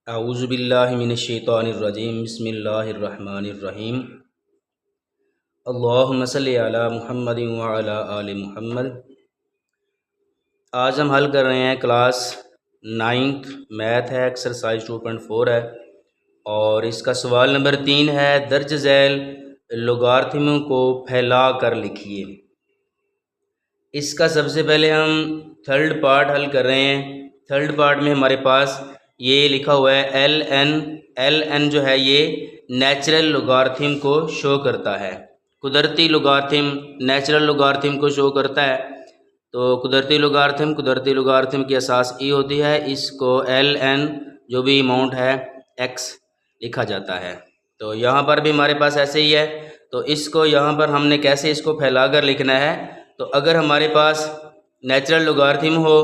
अऊज़ुबिल्लाहि मिनश्शैतानिर्रजीम बिस्मिल्लाहिर्रहमानिर्रहीम। अल्लाहुम्मा सल्लि अला मुहम्मदिन व अला आलि मुहम्मद। आज हम हल कर रहे हैं क्लास 9th मैथ है, एक्सरसाइज 2.4 है और इसका सवाल नंबर 3 है। दर्ज झैल लोगारिथम को फैला कर लिखिए। इसका सबसे पहले हम थर्ड पार्ट हल कर रहे हैं। थर्ड पार्ट में हमारे पास ये लिखा हुआ है एल एन जो है ये नेचुरल लोगारिथम को शो करता है। कुदरती लोगारिथम नेचुरल लोगारिथम को शो करता है। तो कुदरती लोगारिथम की असास ई होती है। इसको एल एन जो भी अमाउंट है एक्स लिखा जाता है। तो यहाँ पर भी हमारे पास ऐसे ही है। तो इसको यहाँ पर हमने कैसे इसको फैला कर लिखना है। तो अगर हमारे पास नेचुरल लोगारिथम हो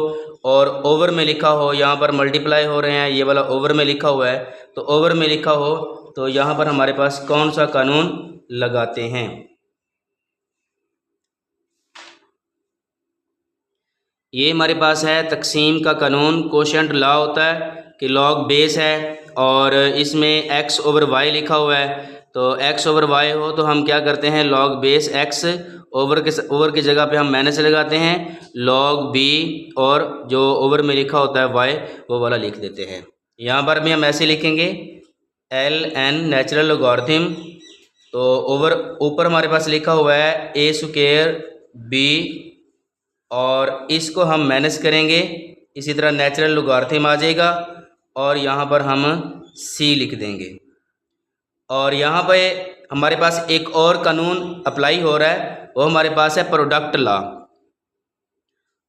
और ओवर में लिखा हो, यहाँ पर मल्टीप्लाई हो रहे हैं, ये वाला ओवर में लिखा हुआ है, तो ओवर में लिखा हो तो यहाँ पर हमारे पास कौन सा कानून लगाते हैं। ये हमारे पास है तकसीम का कानून। कोशेंट लॉ होता है कि लॉग बेस है और इसमें x ओवर y लिखा हुआ है। तो x ओवर y हो तो हम क्या करते हैं, लॉग बेस x ओवर की जगह पे हम माइनस लगाते हैं, लॉग b और जो ओवर में लिखा होता है y वो वाला लिख देते हैं। यहाँ पर भी हम ऐसे लिखेंगे एल एन नेचुरल लोगारिथम। तो ओवर ऊपर हमारे पास लिखा हुआ है a स्क्वायर b और इसको हम माइनस करेंगे, इसी तरह नेचुरल लोगारिथम आ जाएगा और यहाँ पर हम c लिख देंगे। और यहाँ पे हमारे पास एक और कानून अप्लाई हो रहा है, वो हमारे पास है प्रोडक्ट लॉ।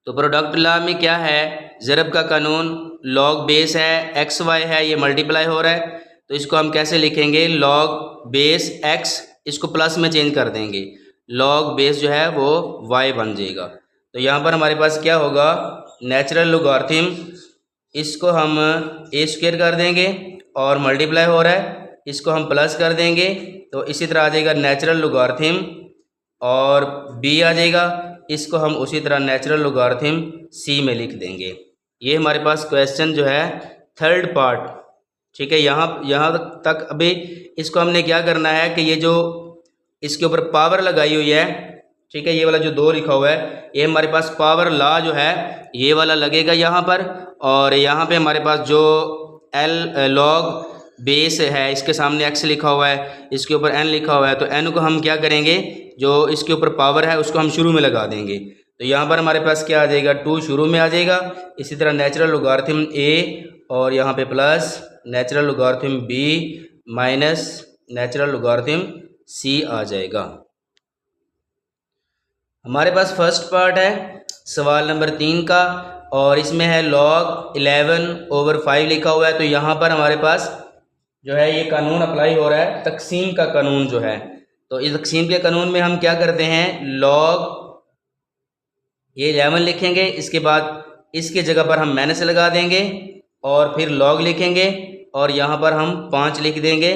तो प्रोडक्ट लॉ में क्या है, ज़रब का कानून, लॉग बेस है, एक्स वाई है, ये मल्टीप्लाई हो रहा है। तो इसको हम कैसे लिखेंगे, लॉग बेस एक्स, इसको प्लस में चेंज कर देंगे, लॉग बेस जो है वो वाई बन जाएगा। तो यहाँ पर हमारे पास क्या होगा, नेचुरल लोगारिथम, इसको हम ए स्क्वायर कर देंगे और मल्टीप्लाई हो रहा है, इसको हम प्लस कर देंगे। तो इसी तरह आ जाएगा नेचुरल लोगारिथम और b आ जाएगा, इसको हम उसी तरह नेचुरल लोगारिथम c में लिख देंगे। ये हमारे पास क्वेश्चन जो है थर्ड पार्ट, ठीक है। यहाँ तक अभी इसको हमने क्या करना है कि ये जो इसके ऊपर पावर लगाई हुई है, ठीक है, ये वाला जो 2 लिखा हुआ है, ये हमारे पास पावर लॉ जो है ये वाला लगेगा यहाँ पर। और यहाँ पे हमारे पास जो एल लॉग बेस है, इसके सामने x लिखा हुआ है, इसके ऊपर n लिखा हुआ है, तो n को हम क्या करेंगे, जो इसके ऊपर पावर है उसको हम शुरू में लगा देंगे। तो यहाँ पर हमारे पास क्या आ जाएगा, 2 शुरू में आ जाएगा। इसी तरह नेचुरल लोगारिथम a और यहाँ पे plus natural logarithm b minus natural logarithm c आ जाएगा। हमारे पास फर्स्ट पार्ट है सवाल नंबर 3 का और इसमें है लॉग 11 ओवर 5 लिखा हुआ है। तो यहाँ पर हमारे पास जो है ये कानून अप्लाई हो रहा है, तकसीम का कानून जो है। तो इस तकसीम के कानून में हम क्या करते हैं, लॉग ये 11 लिखेंगे, इसके बाद इसके जगह पर हम माइनस लगा देंगे और फिर लॉग लिखेंगे और यहाँ पर हम 5 लिख देंगे।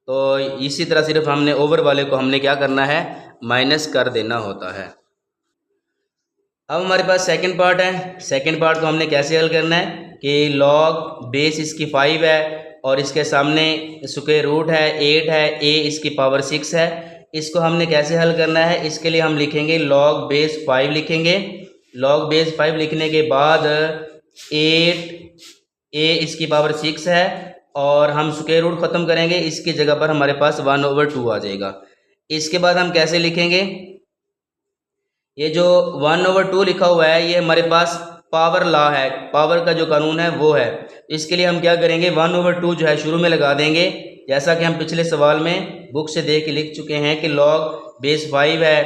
तो इसी तरह सिर्फ हमने ओवर वाले को हमने क्या करना है, माइनस कर देना होता है। अब हमारे पास सेकंड पार्ट है। सेकंड पार्ट को हमने कैसे हल करना है कि लॉग बेस इसकी 5 है और इसके सामने स्क्वायर रूट है 8 है, a इसकी पावर 6 है। इसको हमने कैसे हल करना है, इसके लिए हम लिखेंगे लॉग बेस 5 लिखेंगे। लॉग बेस 5 लिखने के बाद 8 a इसकी पावर 6 है और हम स्क्वायर रूट ख़त्म करेंगे, इसकी जगह पर हमारे पास 1/2 आ जाएगा। इसके बाद हम कैसे लिखेंगे, ये जो 1/2 लिखा हुआ है ये हमारे पास पावर लॉ है, पावर का जो कानून है वो है। इसके लिए हम क्या करेंगे, 1/2 जो है शुरू में लगा देंगे, जैसा कि हम पिछले सवाल में बुक से देख के लिख चुके हैं कि लॉग बेस 5 है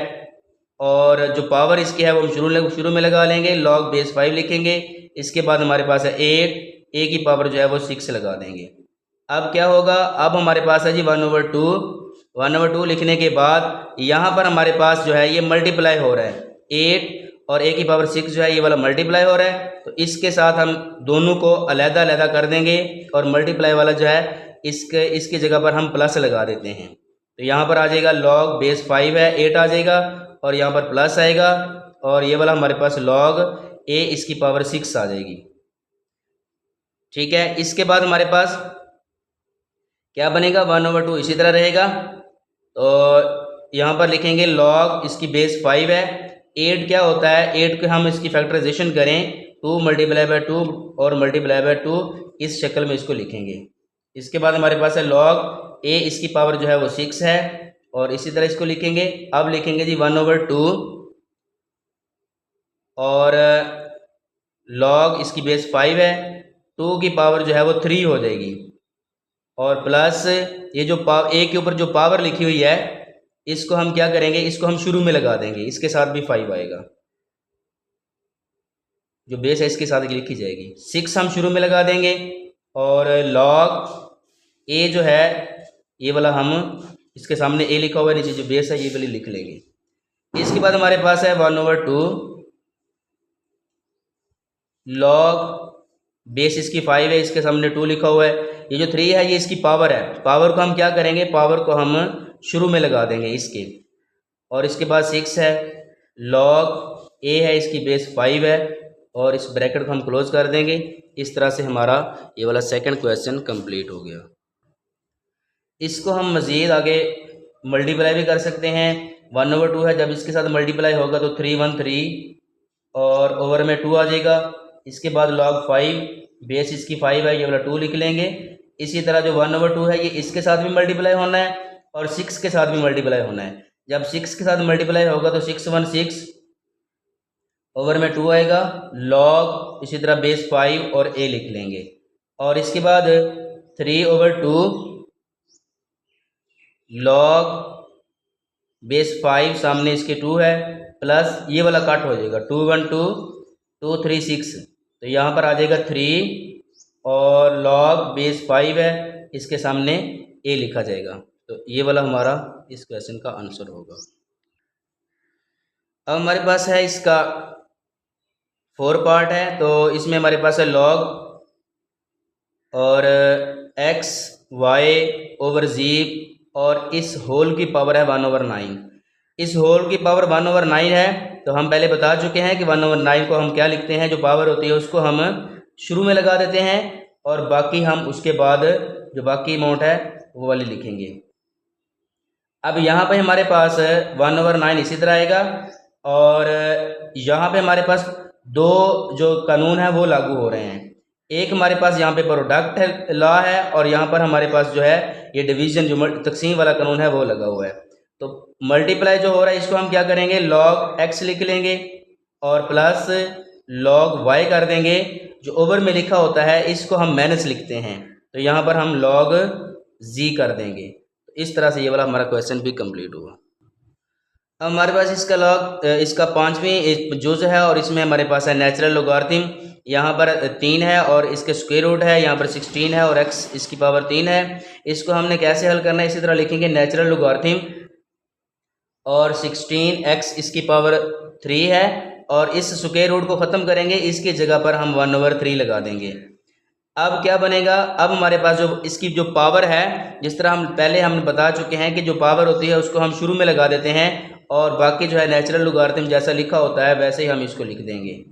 और जो पावर इसकी है वो हम शुरू में लगा लेंगे, लॉग बेस 5 लिखेंगे। इसके बाद हमारे पास है 8, a की पावर जो है वो 6 लगा देंगे। अब क्या होगा, अब हमारे पास है जी 1/2 लिखने के बाद यहाँ पर हमारे पास जो है ये मल्टीप्लाई हो रहा है, 8 और a की पावर 6 जो है ये वाला मल्टीप्लाई हो रहा है। तो इसके साथ हम दोनों को अलग-अलग कर देंगे और मल्टीप्लाई वाला जो है इसकी जगह पर हम प्लस लगा देते हैं। तो यहाँ पर आ जाएगा लॉग बेस 5 है, 8 आ जाएगा और यहाँ पर प्लस आएगा और ये वाला हमारे पास लॉग a इसकी पावर 6 आ जाएगी। ठीक है, इसके बाद हमारे पास क्या बनेगा, 1/2 इसी तरह रहेगा। तो यहाँ पर लिखेंगे लॉग, इसकी बेस 5 है। 8 क्या होता है, 8 के हम इसकी फैक्टराइजेशन करें 2 मल्टीप्लाई बाय 2 और मल्टीप्लाई बाय 2, इस शक्ल में इसको लिखेंगे। इसके बाद हमारे पास है लॉग ए, इसकी पावर जो है वो 6 है और इसी तरह इसको लिखेंगे। अब लिखेंगे जी 1/2 और लॉग इसकी बेस 5 है, 2 की पावर जो है वो 3 हो जाएगी और प्लस ये जो ए के ऊपर जो पावर लिखी हुई है इसको हम क्या करेंगे, इसको हम शुरू में लगा देंगे, इसके साथ भी 5 आएगा, जो बेस है इसके साथ लिखी जाएगी। 6 हम शुरू में लगा देंगे और लॉग ए जो है ये वाला हम इसके सामने ए लिखा हुआ है, नीचे जो बेस है ये वाली लिख लेंगे। इसके बाद हमारे पास है 1/2 लॉग बेस इसकी 5 है, इसके सामने 2 लिखा हुआ है। ये जो 3 है ये इसकी पावर है, पावर को हम क्या करेंगे, पावर को हम शुरू में लगा देंगे इसके। और इसके बाद 6 है, लॉग ए है इसकी बेस 5 है और इस ब्रैकेट को हम क्लोज कर देंगे। इस तरह से हमारा ये वाला सेकंड क्वेश्चन कंप्लीट हो गया। इसको हम मज़ीद आगे मल्टीप्लाई भी कर सकते हैं। 1/2 है, जब इसके साथ मल्टीप्लाई होगा तो 3 1 3 और ओवर में 2 आ जाएगा। इसके बाद log 5 बेस इसकी 5 है, ये वाला 2 लिख लेंगे। इसी तरह जो 1/2 है ये इसके साथ भी मल्टीप्लाई होना है और 6 के साथ भी मल्टीप्लाई होना है। जब 6 के साथ मल्टीप्लाई होगा तो 6 1 6 ओवर में 2 आएगा, log इसी तरह बेस 5 और a लिख लेंगे। और इसके बाद 3/2 log बेस 5 सामने इसके 2 है प्लस ये वाला कट हो जाएगा 2 1 2 2 3 6, तो यहाँ पर आ जाएगा 3 और log बेस 5 है इसके सामने a लिखा जाएगा। तो ये वाला हमारा इस क्वेश्चन का आंसर होगा। अब हमारे पास है इसका 4 पार्ट है, तो इसमें हमारे पास है log और x y ओवर z और इस होल की पावर है 1/9। इस होल की पावर 1/9 है, तो हम पहले बता चुके हैं कि 1/9 को हम क्या लिखते हैं, जो पावर होती है उसको हम शुरू में लगा देते हैं और बाकी हम उसके बाद जो बाकी अमाउंट है वो वाली लिखेंगे। अब यहाँ पे हमारे पास 1/9 इसी तरह आएगा और यहाँ पे हमारे पास दो जो कानून है वो लागू हो रहे हैं। एक हमारे पास यहाँ पे प्रोडक्ट लॉ है और यहाँ पर हमारे पास जो है ये डिवीजन जो तकसीम वाला कानून है वो लगा हुआ है। तो मल्टीप्लाई जो हो रहा है इसको हम क्या करेंगे, log x लिख लेंगे और प्लस log y कर देंगे। जो ओवर में लिखा होता है इसको हम माइनस लिखते हैं, तो यहाँ पर हम log z कर देंगे। तो इस तरह से ये वाला हमारा क्वेश्चन भी कंप्लीट हुआ। अब हमारे पास इसका log इसका 5वीं जुज़ है और इसमें हमारे पास है नेचुरल लोगारिथम। यहाँ पर 3 है और इसके स्क्वायर रूट है, यहाँ पर 16 है और x इसकी पावर 3 है। इसको हमने कैसे हल करना है, इसी तरह लिखेंगे नेचुरल लोगारिथम और 16x इसकी पावर 3 है और इस स्क्वायर रूट को ख़त्म करेंगे, इसकी जगह पर हम 1/3 लगा देंगे। अब क्या बनेगा, अब हमारे पास जो इसकी जो पावर है, जिस तरह हम पहले हमने बता चुके हैं कि जो पावर होती है उसको हम शुरू में लगा देते हैं और बाकी जो है नेचुरल लोगारिथम जैसा लिखा होता है वैसे ही हम इसको लिख देंगे।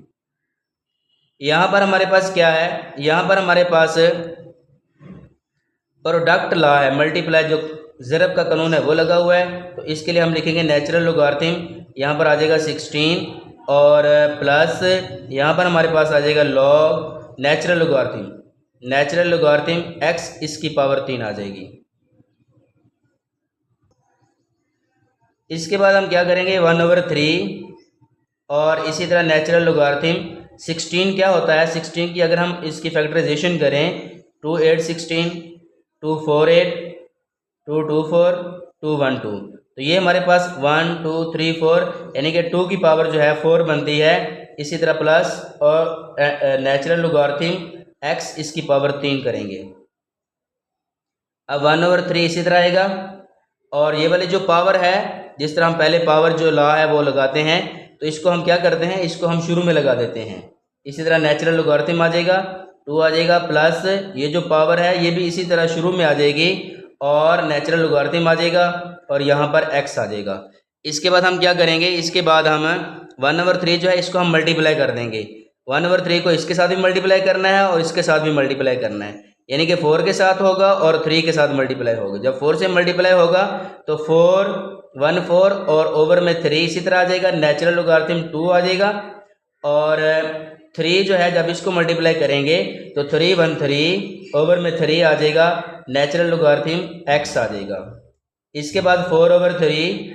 यहाँ पर हमारे पास क्या है, यहाँ पर हमारे पास प्रोडक्ट लॉ है, मल्टीप्लाई जो ज़रब का कानून है वो लगा हुआ है। तो इसके लिए हम लिखेंगे नेचुरल लोगारिथम, यहाँ पर आ जाएगा 16 और प्लस यहाँ पर हमारे पास आ जाएगा log natural logarithm, natural logarithm x इसकी पावर 3 आ जाएगी। इसके बाद हम क्या करेंगे 1/3 और इसी तरह नेचुरल लोगारिथम 16 क्या होता है, 16 की अगर हम इसकी फैक्टराइजेशन करें 2 8 16 2 4 8 2 2 4 2 1 2, तो ये हमारे पास 1 2 3 4 यानी कि 2 की पावर जो है 4 बनती है। इसी तरह प्लस और नेचुरल लोगारिथम x इसकी पावर 3 करेंगे। अब 1/3 इसी तरह आएगा और ये वाली जो पावर है, जिस तरह हम पहले पावर जो लॉ है वो लगाते हैं, तो इसको हम क्या करते हैं, इसको हम शुरू में लगा देते हैं। इसी तरह नेचुरल लोगारिथम आ जाएगा 2 आ जाएगा प्लस ये जो पावर है ये भी इसी तरह शुरू में आ जाएगी और नेचुरल लोगारिथम आ जाएगा और यहाँ पर x आ जाएगा। इसके बाद हम क्या करेंगे, इसके बाद हम 1/3 जो है इसको हम मल्टीप्लाई कर देंगे 1/3 को इसके साथ भी मल्टीप्लाई करना है और इसके साथ भी मल्टीप्लाई करना है, यानी कि 4 के साथ होगा और 3 के साथ मल्टीप्लाई होगा। जब 4 से मल्टीप्लाई होगा तो 4 1 4 और ओवर में 3 इसी तरह आ जाएगा, नेचुरल लोगारिथम 2 आ जाएगा। और 3 जो है जब इसको मल्टीप्लाई करेंगे तो 3 1 3 ओवर में 3 आ जाएगा, नेचुरल लोगारिथम x आ जाएगा। इसके बाद 4/3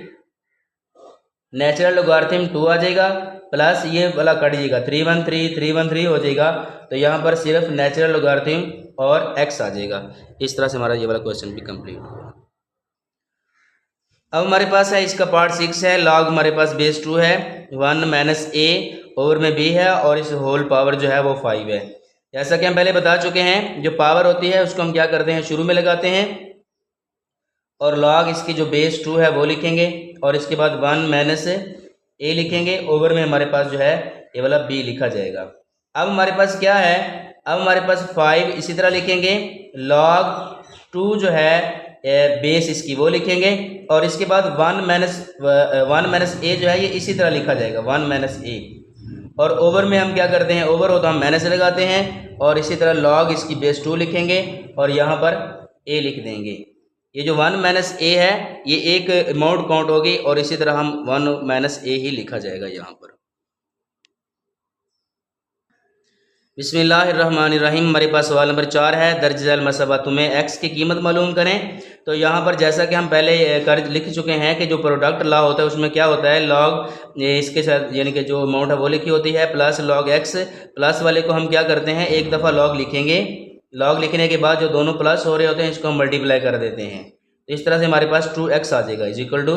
नेचुरल लोगारिथम 2 आ जाएगा, प्लस ये वाला कट जाएगा, 3 1 3 3 1 3 हो जाएगा। तो यहाँ पर सिर्फ नेचुरल लोगारिथम और x आ जाएगा। इस तरह से हमारा ये वाला क्वेश्चन भी कंप्लीट हुआ। अब हमारे पास है इसका पार्ट 6 है, लॉग हमारे पास बेस 2 है, 1 - a ओवर में b है और इस होल पावर जो है वो 5 है। जैसा कि हम पहले बता चुके हैं, जो पावर होती है उसको हम क्या करते हैं, शुरू में लगाते हैं और लॉग इसकी जो बेस 2 है वो लिखेंगे और इसके बाद 1 - a लिखेंगे, ओवर में हमारे पास जो है ये वाला b लिखा जाएगा। अब हमारे पास क्या है, अब हमारे पास 5 इसी तरह लिखेंगे, log 2 जो है बेस इसकी वो लिखेंगे और इसके बाद 1 - a जो है ये इसी तरह लिखा जाएगा, 1 - a। और ओवर में हम क्या करते हैं, ओवर हो तो हम माइनस लगाते हैं और इसी तरह log इसकी बेस 2 लिखेंगे और यहाँ पर a लिख देंगे। ये जो 1 - a है ये एक अमाउंट काउंट होगी और इसी तरह हम 1 - a ही लिखा जाएगा यहाँ पर। बिस्मिल्लाहिर्रहमानिर्रहीम। हमारे पास सवाल नंबर 4 है, दर्ज झैल मसला तुम्हें x की कीमत मालूम करें। तो यहाँ पर जैसा कि हम पहले कर लिख चुके हैं कि जो प्रोडक्ट लॉ होता है उसमें क्या होता है, लॉग इसके साथ यानी कि जो अमाउंट है वो लिखी होती है प्लस log x, प्लस वाले को हम क्या करते हैं एक दफ़ा लॉग लिखेंगे, लॉग लिखने के बाद जो दोनों प्लस हो रहे होते हैं इसको हम मल्टीप्लाई कर देते हैं। तो इस तरह से हमारे पास 2x आ जाएगा इज इक्वल टू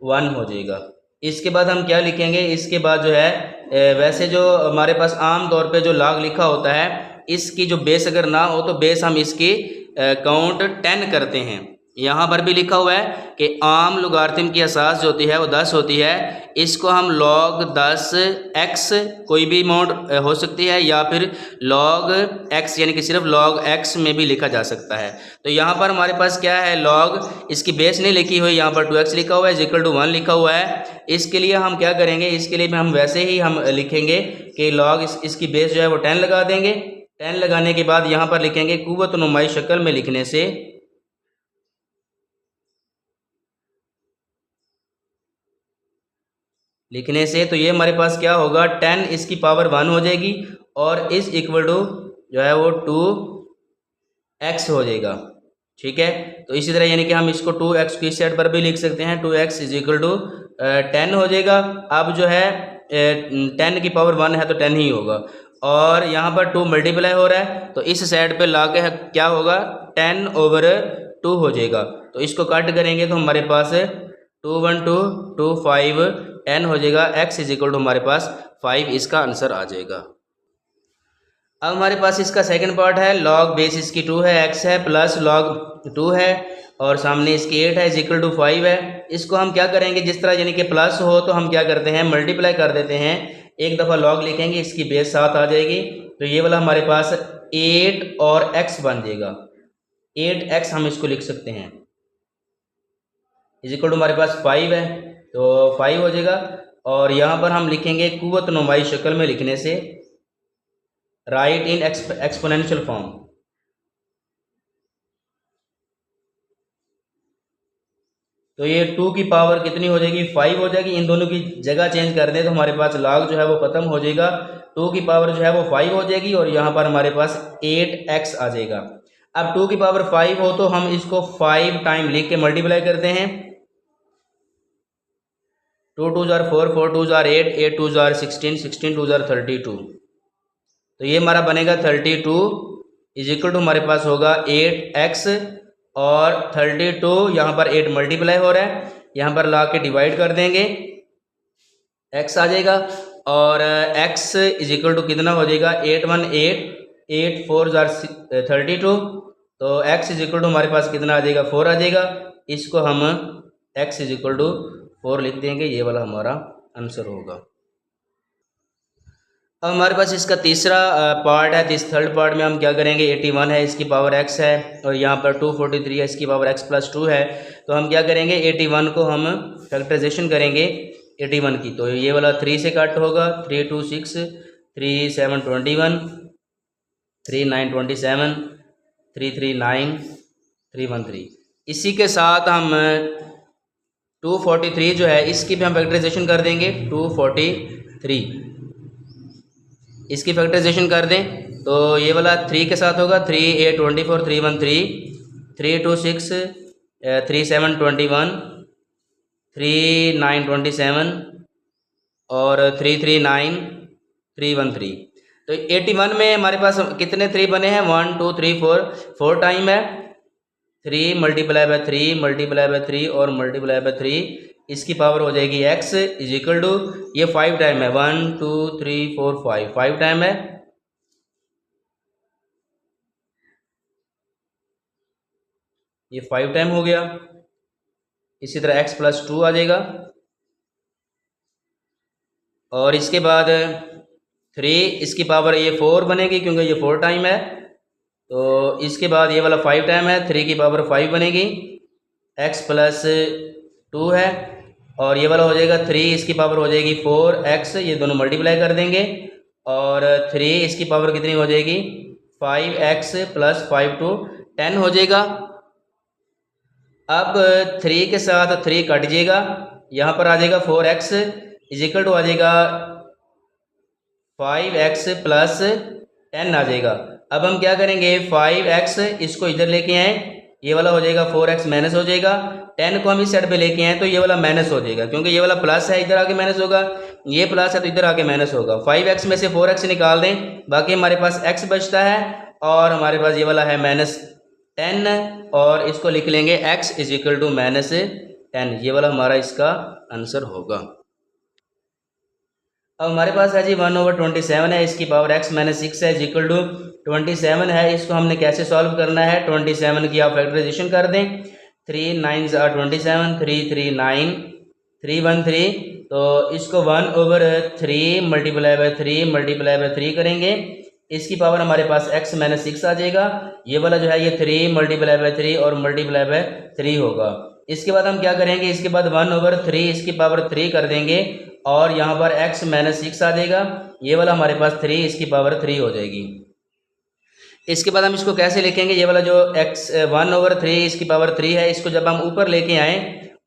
1 हो जाएगा। इसके बाद हम क्या लिखेंगे, इसके बाद जो है वैसे जो हमारे पास आम तौर पे जो लॉग लिखा होता है इसकी जो बेस अगर ना हो तो बेस हम इसकी काउंट 10 करते हैं। यहाँ पर भी लिखा हुआ है कि आम लोगारिथम की असास जो होती है वो 10 होती है, इसको हम log 10x कोई भी अमाउंट हो सकती है या फिर log x यानी कि सिर्फ log x में भी लिखा जा सकता है। तो यहाँ पर हमारे पास क्या है, log इसकी बेस नहीं लिखी हुई, यहाँ पर 2x लिखा हुआ है, इक्वल टू 1 लिखा हुआ है। इसके लिए हम क्या करेंगे, इसके लिए हम वैसे ही हम लिखेंगे कि log इसकी बेस जो है वो 10 लगा देंगे। 10 लगाने के बाद यहाँ पर लिखेंगे कुव्वत नुमाई शक्ल में लिखने से तो ये हमारे पास क्या होगा, 10 इसकी पावर 1 हो जाएगी और इस इक्वल टू जो है वो 2x हो जाएगा। ठीक है, तो इसी तरह यानी कि हम इसको 2x की साइड पर भी लिख सकते हैं, 2x इज इक्वल टू 10 हो जाएगा। अब जो है 10 की पावर 1 है तो 10 ही होगा और यहाँ पर 2 मल्टीप्लाई हो रहा है तो इस साइड पे ला के क्या होगा, 10/2 हो जाएगा। तो इसको कट करेंगे तो हमारे पास 2 1 2 2 5 10 हो जाएगा। x इज इक्वल टू हमारे पास 5 इसका आंसर आ जाएगा। अब हमारे पास इसका सेकंड पार्ट है, log बेस इसकी 2 है, x है प्लस log 2 है और सामने इसकी 8 है इज इक्वल टू 5 है। इसको हम क्या करेंगे, जिस तरह यानी कि प्लस हो तो हम क्या करते हैं मल्टीप्लाई कर देते हैं, एक दफ़ा log लिखेंगे इसकी बेस 7 आ जाएगी। तो ये वाला हमारे पास 8 और x बन जाएगा, 8x हम इसको लिख सकते हैं इज इक्वल टू हमारे पास 5 है तो 5 हो जाएगा। और यहाँ पर हम लिखेंगे कुव्वत नुमाई शक्ल में लिखने से, राइट इन एक्सपोनेंशियल फॉर्म। तो ये 2 की पावर कितनी हो जाएगी, 5 हो जाएगी। इन दोनों की जगह चेंज कर दें तो हमारे पास log जो है वो ख़त्म हो जाएगा, 2 की पावर जो है वो 5 हो जाएगी और यहाँ पर हमारे पास 8x आ जाएगा। अब 2 की पावर 5 हो तो हम इसको 5 टाइम लिख के मल्टीप्लाई करते हैं, 2 2 जार 4 4 2 जार 8 8 2 जार 16 16 2 जार 32। तो ये हमारा बनेगा 32 इज इक्वल टू हमारे पास होगा 8x और 32 यहाँ पर 8 मल्टीप्लाई हो रहा है, यहाँ पर ला के डिवाइड कर देंगे, x आ जाएगा और x इज इक्वल टू कितना हो जाएगा 8 1 8 8 4 जार 32। तो x इज इक्वल टू हमारे पास कितना आ जाएगा 4 आ जाएगा। इसको हम x इज इक्वल टू 4 लिख देंगे, ये वाला हमारा आंसर होगा। अब हमारे पास इसका तीसरा पार्ट है, इस थर्ड पार्ट में हम क्या करेंगे, 81 है इसकी पावर x है और यहाँ पर 243 है इसकी पावर x प्लस 2 है। तो हम क्या करेंगे 81 को हम फैक्टराइजेशन करेंगे 81 की, तो ये वाला 3 से कट होगा, 3 2 6 3721, 3927, 339, 313। इसी के साथ हम 243 जो है इसकी भी हम फैक्टराइजेशन कर देंगे। 243 इसकी फैक्टराइजेशन कर दें तो ये वाला 3 के साथ होगा। 3 8 24 313, 326 3721, 3927 और 339 313। तो 81 में हमारे पास कितने 3 बने हैं? 1 2 3 4 टाइम है। 3 मल्टीप्लाई बाय 3 मल्टीप्लाई बाय 3 और मल्टीप्लाई बाय 3, इसकी पावर हो जाएगी x इज इक्वल टू, ये 5 टाइम है। 1 2 3 4 5 टाइम है। ये 5 टाइम हो गया। इसी तरह x प्लस 2 आ जाएगा और इसके बाद 3 इसकी पावर ये 4 बनेगी क्योंकि ये 4 टाइम है। तो इसके बाद ये वाला 5 टाइम है। 3 की पावर 5 बनेगी। x प्लस 2 है और ये वाला हो जाएगा 3, इसकी पावर हो जाएगी 4x, ये दोनों मल्टीप्लाई कर देंगे और 3 इसकी पावर कितनी हो जाएगी? 5x प्लस 5 टू 10 हो जाएगा। अब 3 के साथ 3 कट जाएगा, यहाँ पर आ जाएगा 4x इज इक्वल टू आ जाएगा 5x प्लस 10 आ जाएगा। अब हम क्या करेंगे? 5x इसको इधर लेके आए, ये वाला हो जाएगा 4x माइनस हो जाएगा। 10 को हम इस साइड पे लेके आए तो ये वाला माइनस हो जाएगा, क्योंकि ये वाला प्लस है इधर आके माइनस होगा, ये प्लस है तो इधर आके माइनस होगा। 5x में से 4x निकाल दें, बाकी हमारे पास x बचता है और हमारे पास ये वाला है माइनस 10 और इसको लिख लेंगे x is equal to minus 10। ये वाला हमारा इसका आंसर होगा। अब हमारे पास है जी 1/27 है, इसकी पावर x माइनस 6 है, इक्वल टू 27 है। इसको हमने कैसे सॉल्व करना है? 27 की आप फैक्टराइजेशन कर दें। 3 9 27, 3 3 9 313। तो इसको 1/3 मल्टीप्लाई बाय 3 मल्टीप्लाई बाय 3 करेंगे, इसकी पावर हमारे पास x माइनस 6 आ जाएगा। ये वाला जो है ये 3 मल्टीप्लाई बाय 3 और मल्टीप्लाई बाय 3 होगा। इसके बाद हम क्या करेंगे? इसके बाद 1/3 इसकी पावर 3 कर देंगे और यहाँ पर x माइनस 6 आ जाएगा। ये वाला हमारे पास 3 इसकी पावर 3 हो जाएगी। इसके बाद हम इसको कैसे लिखेंगे? ये वाला जो x 1/3 इसकी पावर 3 है, इसको जब हम ऊपर लेके आए,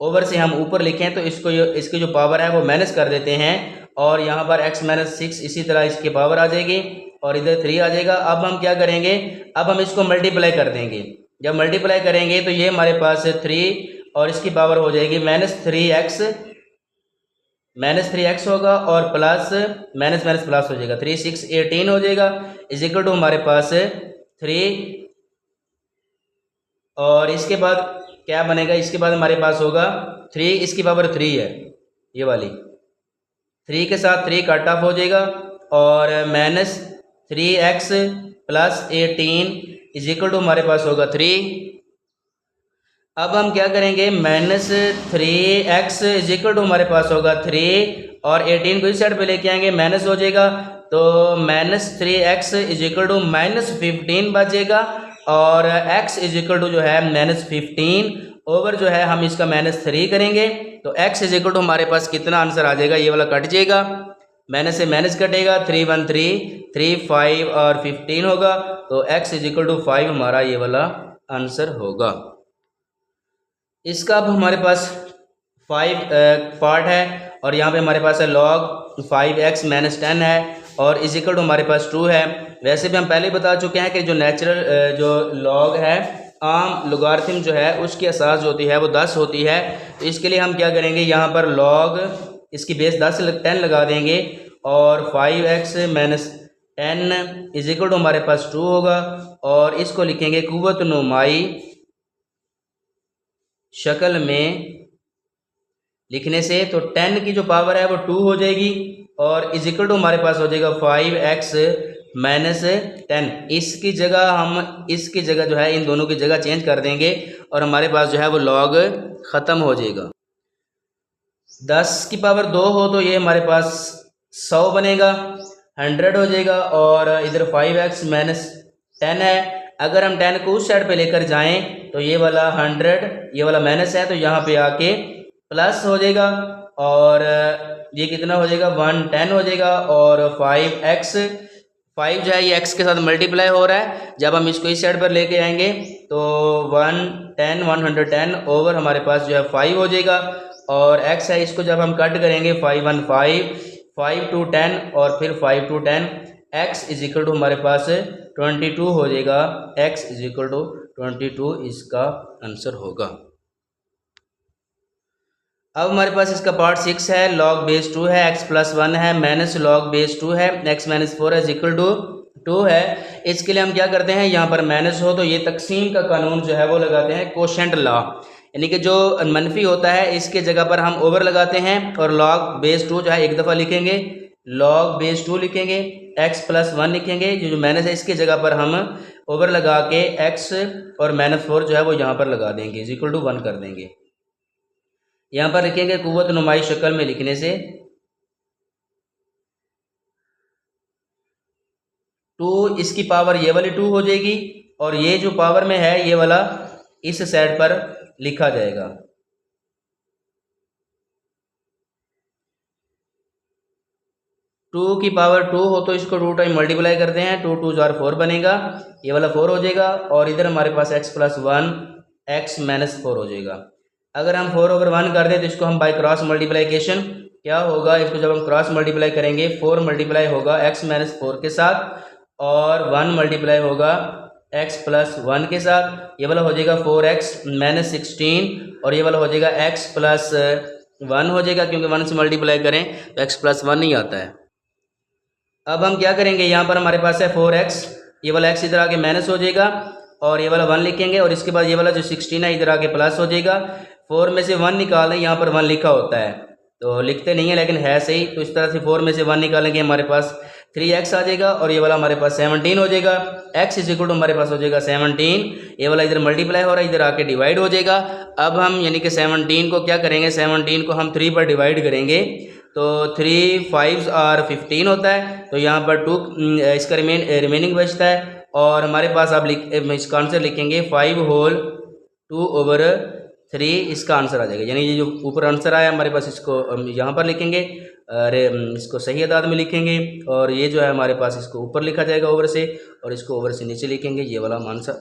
ओवर से हम ऊपर लिखें तो इसको इसकी जो पावर है वो माइनस कर देते हैं और यहाँ पर x माइनस 6 इसी तरह इसकी पावर आ जाएगी और इधर 3 आ जाएगा। अब हम क्या करेंगे? अब हम इसको मल्टीप्लाई कर देंगे। जब मल्टीप्लाई करेंगे तो ये हमारे पास 3 और इसकी पावर हो जाएगी माइनस 3x होगा और प्लस माइनस माइनस प्लस हो जाएगा, 3 6 18 हो जाएगा, इज इक्वल टू हमारे पास 3 और इसके बाद क्या बनेगा? इसके बाद हमारे पास होगा 3 इसकी पावर 3 है, ये वाली 3 के साथ 3 कट ऑफ हो जाएगा और minus 3x plus 18 is equal to हमारे पास होगा 3। अब हम क्या करेंगे? Minus 3x is equal to हमारे पास होगा 3 और 18 को इस साइड पे लेके आएंगे, माइनस हो जाएगा। तो minus 3x is equal to minus 15 बचेगा और x इज इक्वल टू जो है माइनस 15 ओवर जो है हम इसका माइनस 3 करेंगे तो x इज इक्वल टू हमारे पास कितना आंसर आ जाएगा? ये वाला कट जाएगा, माइनस से माइनस कटेगा, 3 1 3 3 5 और 15 होगा। तो x इज इक्वल टू 5 हमारा ये वाला आंसर होगा। इसका अब हमारे पास 5 पार्ट है और यहाँ पे हमारे पास है log 5x माइनस 10 है और इज इक्वल टू हमारे पास 2 है। वैसे भी हम पहले बता चुके हैं कि जो नेचुरल जो log है, आम लोगारिथम जो है उसकी असास जो होती है वो 10 होती है। तो इसके लिए हम क्या करेंगे? यहाँ पर log इसकी बेस 10 लगा देंगे और 5x minus 10 is equal to हमारे पास 2 होगा और इसको लिखेंगे कुव्वत नुमाई शक्ल में लिखने से। तो 10 की जो पावर है वो 2 हो जाएगी और इज इक्वल टू हमारे पास हो जाएगा 5x माइनस 10। इसकी जगह जो है इन दोनों की जगह चेंज कर देंगे और हमारे पास जो है वो लॉग ख़त्म हो जाएगा। 10 की पावर 2 हो तो ये हमारे पास 100 बनेगा, 100 हो जाएगा और इधर 5x माइनस 10 है। अगर हम 10 को उस साइड पे लेकर जाएं तो ये वाला 100, ये वाला माइनस है तो यहाँ पे आके प्लस हो जाएगा और ये कितना हो जाएगा 110 हो जाएगा। और 5x 5 जो है ये x के साथ मल्टीप्लाई हो रहा है। जब हम इसको इस साइड पर लेके आएंगे तो 110 ओवर हमारे पास जो है 5 हो जाएगा। और x है इसको जब हम कट करेंगे 5 1 5 5 to 10 और फिर 5 to 10 x is equal to हमारे पास 22 हो जाएगा। x इज इक्वल टू 22 इसका आंसर होगा। अब हमारे पास इसका पार्ट 6 है, log बेस 2 है, x प्लस 1 है, माइनस log बेस 2 है, x माइनस 4 है इक्वल टू 2 है। इसके लिए हम क्या करते हैं, यहाँ पर माइनस हो तो ये तकसीम का कानून जो है वो लगाते हैं कोशेंट लॉ, यानी कि जो मनफी होता है इसके जगह पर हम ओवर लगाते हैं और log बेस 2 जो है एक दफ़ा लिखेंगे, log बेस 2 लिखेंगे, x प्लस 1 लिखेंगे, जो माइनस है इसके जगह पर हम ओवर लगा के x और माइनस 4 जो है वो यहाँ पर लगा देंगे इक्वल टू 1 कर देंगे। यहाँ पर लिखेंगे कुव्वत नुमाई शक्ल में लिखने से 2 इसकी पावर ये वाली 2 हो जाएगी और ये जो पावर में है ये वाला इस साइड पर लिखा जाएगा। 2 की पावर 2 हो तो इसको 2 टाइम मल्टीप्लाई करते हैं, 2 2 4 4 बनेगा, ये वाला 4 हो जाएगा और इधर हमारे पास x प्लस 1 x माइनस 4 हो जाएगा। अगर हम 4 ओवर 1 कर दें तो इसको हम बाय क्रॉस मल्टीप्लिकेशन क्या होगा, इसको जब हम क्रॉस मल्टीप्लाई करेंगे 4 मल्टीप्लाई होगा x माइनस 4 के साथ और 1 मल्टीप्लाई होगा x प्लस 1 के साथ, ये वाला हो जाएगा 4x माइनस 16 और ये वाला हो जाएगा x प्लस 1 हो जाएगा, क्योंकि 1 से मल्टीप्लाई करें तो x प्लस 1 नहीं आता है। अब हम क्या करेंगे, यहाँ पर हमारे पास है 4x, ये वाला x इधर आके माइनस हो जाएगा और ये वाला 1 लिखेंगे और इसके बाद ये वाला जो 16 है इधर आके प्लस हो जाएगा। 4 में से 1 निकालें, यहाँ पर 1 लिखा होता है तो लिखते नहीं है लेकिन है सही, तो इस तरह से 4 में से 1 निकालेंगे हमारे पास 3x आ जाएगा और ये वाला हमारे पास 17 हो जाएगा। x इज इक्वल टू हमारे पास हो जाएगा 17, ये वाला इधर मल्टीप्लाई हो रहा है इधर आके डिवाइड हो जाएगा। अब हम यानी कि 17 को क्या करेंगे, 17 को हम 3 पर डिवाइड करेंगे तो 3 5 और 15 होता है, तो यहाँ पर 2 इसका रिमेनिंग बचता है और हमारे पास आप इसका आंसर लिखेंगे 5 होल 2 ओवर 3 इसका आंसर आ जाएगा। यानी ये जो ऊपर आंसर आया हमारे पास इसको यहाँ पर लिखेंगे, अरे इसको सही अदाद में लिखेंगे और ये जो है हमारे पास इसको ऊपर लिखा जाएगा ओवर से और इसको ओवर से नीचे लिखेंगे, ये वाला आंसर